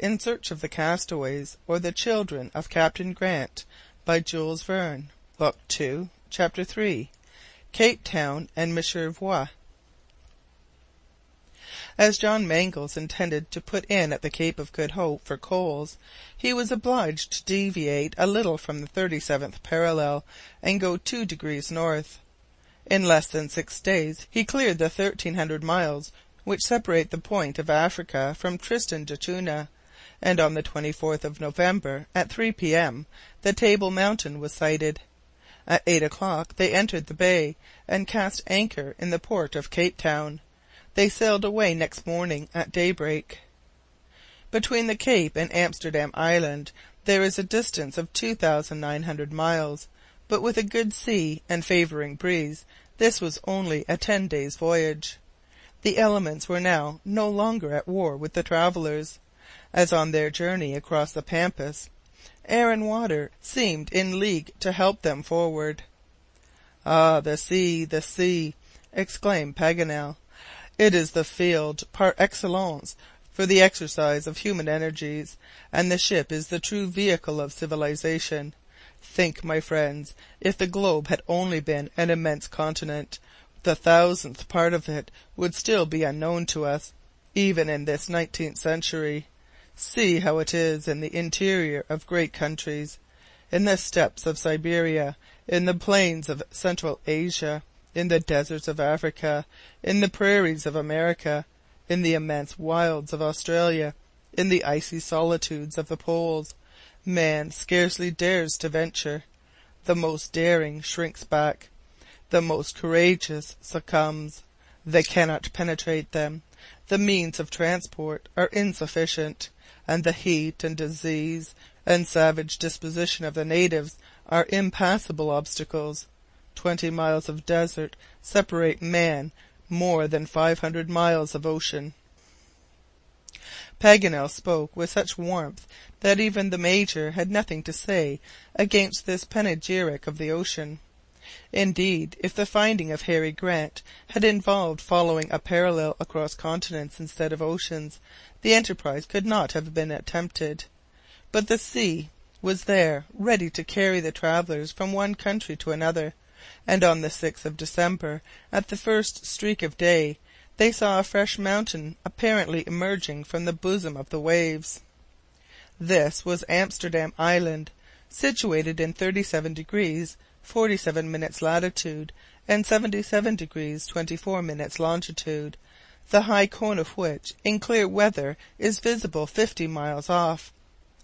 In Search of the Castaways, or the Children of Captain Grant, by Jules Verne, Book 2, Chapter 3, Cape Town and Monsieur Voigt. As John Mangles intended to put in at the Cape of Good Hope for coals, he was obliged to deviate a little from the 37th parallel, and go 2 degrees north. In less than 6 days he cleared the 1,300 miles which separate the point of Africa from Tristan d'Acunha, and on the 24th of November, at 3 p.m., the Table Mountain was sighted. At 8 o'clock they entered the bay, and cast anchor in the port of Cape Town. They sailed away next morning at daybreak. Between the Cape and Amsterdam Island there is a distance of 2,900 miles, but with a good sea and favouring breeze, this was only a 10 days' voyage. The elements were now no longer at war with the travellers. As on their journey across the Pampas, air and water seemed in league to help them forward. "Ah, the sea, the sea!" exclaimed Paganel. "It is the field par excellence for the exercise of human energies, and the ship is the true vehicle of civilization. Think, my friends, if the globe had only been an immense continent, the 1,000th part of it would still be unknown to us, even in this 19th century. See how it is in the interior of great countries, in the steppes of Siberia, in the plains of Central Asia, in the deserts of Africa, in the prairies of America, in the immense wilds of Australia, in the icy solitudes of the poles. Man scarcely dares to venture. The most daring shrinks back. The most courageous succumbs. They cannot penetrate them. The means of transport are insufficient, and the heat and disease and savage disposition of the natives are impassable obstacles. 20 miles of desert separate man more than 500 miles of ocean." Paganel spoke with such warmth that even the Major had nothing to say against this panegyric of the ocean. Indeed, if the finding of Harry Grant had involved following a parallel across continents instead of oceans, the enterprise could not have been attempted. But the sea was there, ready to carry the travellers from one country to another, and on the 6th of December, at the first streak of day, they saw a fresh mountain apparently emerging from the bosom of the waves. This was Amsterdam Island, situated in 37 degrees 47 minutes latitude and 77 degrees 24 minutes longitude, the high cone of which in clear weather is visible 50 miles off.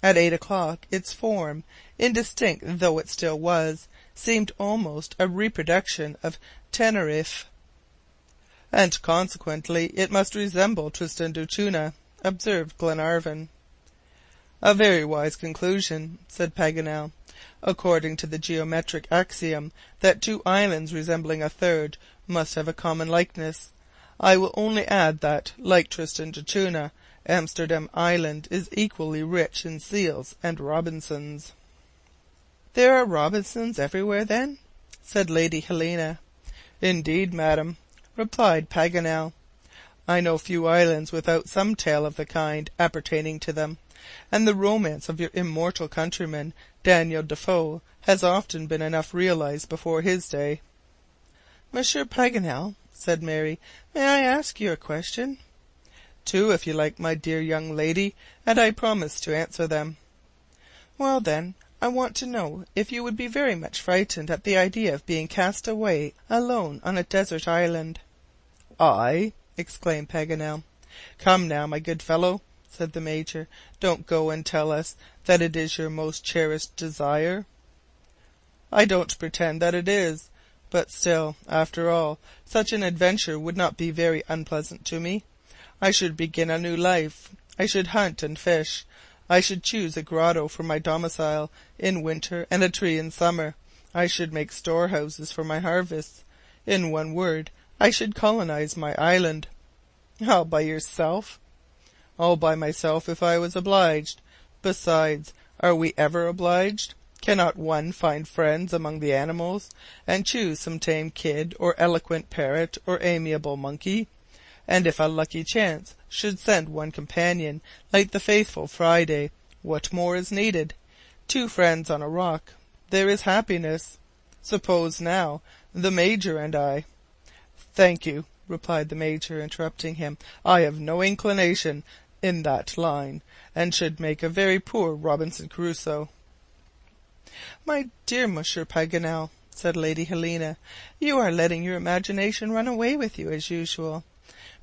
At 8 o'clock its form, indistinct though it still was, seemed almost a reproduction of Teneriffe. "And consequently it must resemble Tristan d'Acunha," observed Glenarvan. "A very wise conclusion," said Paganel. "According to the geometric axiom that 2 islands resembling a third must have a common likeness, I will only add that, like Tristan d'Acunha, Amsterdam Island is equally rich in seals and Robinsons." "There are Robinsons everywhere, then?" said Lady Helena. "Indeed, madam," replied Paganel. "I know few islands without some tale of the kind appertaining to them, and the romance of your immortal countryman, Daniel Defoe, has often been enough realized before his day." "Monsieur Paganel," said Mary, "may I ask you a question?" "Two, if you like, my dear young lady, and I promise to answer them." "Well, then, I want to know if you would be very much frightened at the idea of being cast away alone on a desert island." "I?" exclaimed Paganel. "Come now, my good fellow," said the Major, "don't go and tell us that it is your most cherished desire." "I don't pretend that it is. But still, after all, such an adventure would not be very unpleasant to me. I should begin a new life. I should hunt and fish. I should choose a grotto for my domicile in winter and a tree in summer. I should make storehouses for my harvests. In one word, I should colonize my island." "All by yourself?" "All by myself if I was obliged. Besides, are we ever obliged? Cannot one find friends among the animals, and choose some tame kid, or eloquent parrot, or amiable monkey? and if a lucky chance should send one companion, like the faithful Friday, what more is needed? 2 friends on a rock. There is happiness. Suppose, now, the Major and I—" "Thank you," replied the Major, interrupting him. "I have no inclination in that line, and should make a very poor Robinson Crusoe." "My dear Monsieur Paganel," said Lady Helena, "you are letting your imagination run away with you, as usual.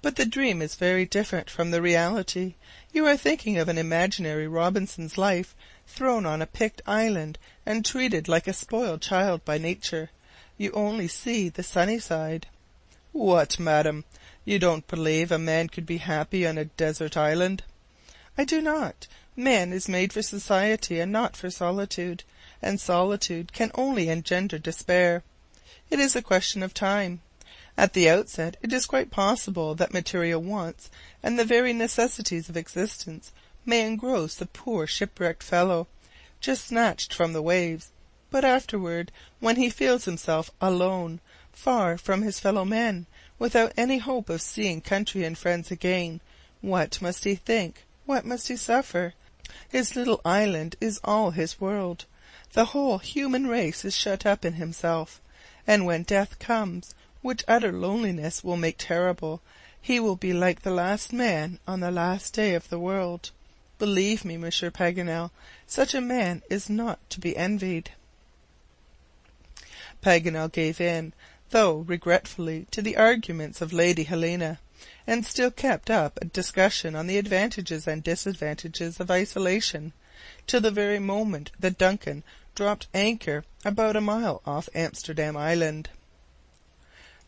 But the dream is very different from the reality. You are thinking of an imaginary Robinson's life, thrown on a picked island, and treated like a spoiled child by nature. You only see the sunny side." "What, madam! You don't believe a man could be happy on a desert island?" "I do not. Man is made for society and not for solitude, and solitude can only engender despair. It is a question of time. At the outset it is quite possible that material wants and the very necessities of existence may engross the poor shipwrecked fellow, just snatched from the waves, but afterward, when he feels himself alone, far from his fellow men, without any hope of seeing country and friends again, what must he think? What must he suffer? His little island is all his world. The whole human race is shut up in himself, and when death comes, which utter loneliness will make terrible, he will be like the last man on the last day of the world. Believe me, Monsieur Paganel, such a man is not to be envied." Paganel gave in, though regretfully, to the arguments of Lady Helena, and still kept up a discussion on the advantages and disadvantages of isolation, till the very moment the Duncan dropped anchor about a mile off Amsterdam Island.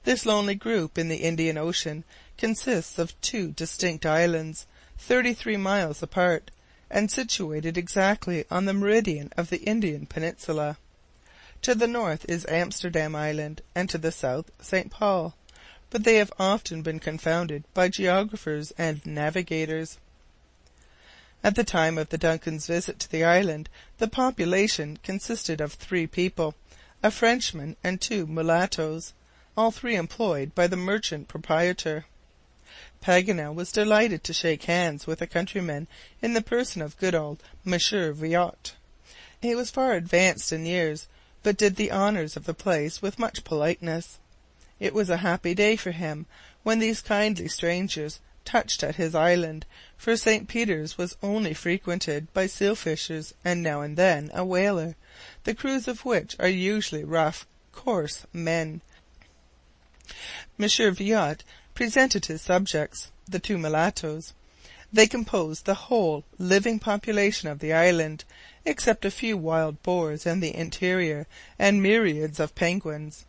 This lonely group in the Indian Ocean consists of 2 distinct islands, 33 miles apart, and situated exactly on the meridian of the Indian peninsula. To the north is Amsterdam Island, and to the south St. Paul, but they have often been confounded by geographers and navigators. At the time of the Duncan's visit to the island, the population consisted of 3 people, a Frenchman and 2 mulattoes, all 3 employed by the merchant proprietor. Paganel was delighted to shake hands with a countryman in the person of good old Monsieur Viot. He was far advanced in years, but did the honours of the place with much politeness. It was a happy day for him when these kindly strangers touched at his island, for St. Peter's was only frequented by seal-fishers and now and then a whaler, the crews of which are usually rough, coarse men. Monsieur Viot presented his subjects, the 2 mulattoes. They composed the whole living population of the island, except a few wild boars in the interior, and myriads of penguins.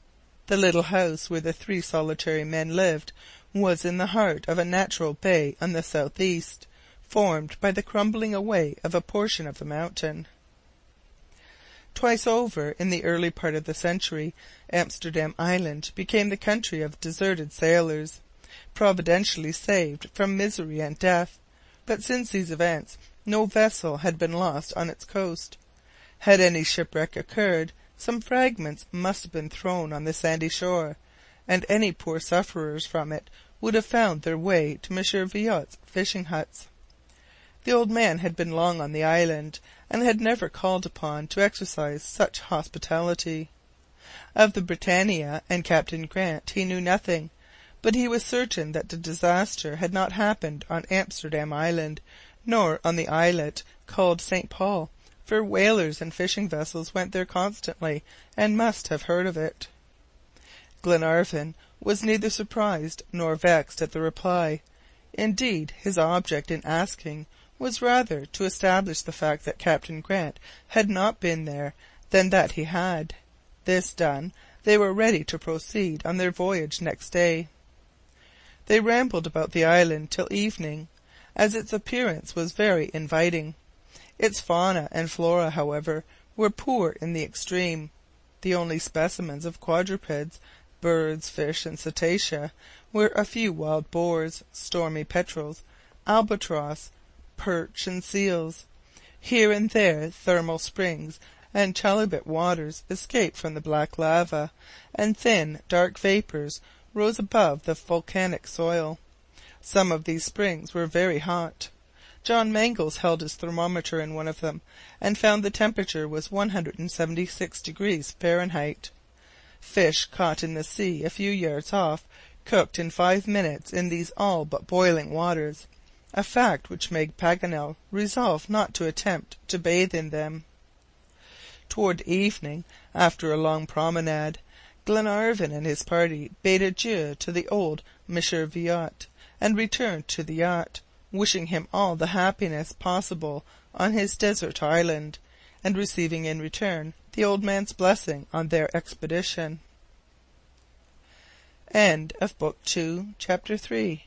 The little house where the 3 solitary men lived was in the heart of a natural bay on the southeast, formed by the crumbling away of a portion of the mountain. Twice over, in the early part of the century, Amsterdam Island became the country of deserted sailors, providentially saved from misery and death, but since these events no vessel had been lost on its coast. Had any shipwreck occurred, some fragments must have been thrown on the sandy shore, and any poor sufferers from it would have found their way to Monsieur Viot's fishing huts. The old man had been long on the island, and had never called upon to exercise such hospitality. Of the Britannia and Captain Grant he knew nothing, but he was certain that the disaster had not happened on Amsterdam Island, nor on the islet called St. Paul, for whalers and fishing vessels went there constantly, and must have heard of it. Glenarvan was neither surprised nor vexed at the reply. Indeed, his object in asking was rather to establish the fact that Captain Grant had not been there than that he had. This done, they were ready to proceed on their voyage next day. They rambled about the island till evening, as its appearance was very inviting. Its fauna and flora, however, were poor in the extreme. The only specimens of quadrupeds, birds, fish, and cetacea, were a few wild boars, stormy petrels, albatross, perch, and seals. Here and there thermal springs and chalybeate waters escaped from the black lava, and thin, dark vapours rose above the volcanic soil. Some of these springs were very hot. John Mangles held his thermometer in one of them, and found the temperature was 176 degrees Fahrenheit. Fish caught in the sea a few yards off cooked in 5 minutes in these all but boiling waters, a fact which made Paganel resolve not to attempt to bathe in them. Toward evening, after a long promenade, Glenarvan and his party bade adieu to the old Monsieur Viot, and returned to the yacht, wishing him all the happiness possible on his desert island, and receiving in return the old man's blessing on their expedition. End of Book 2, Chapter 3.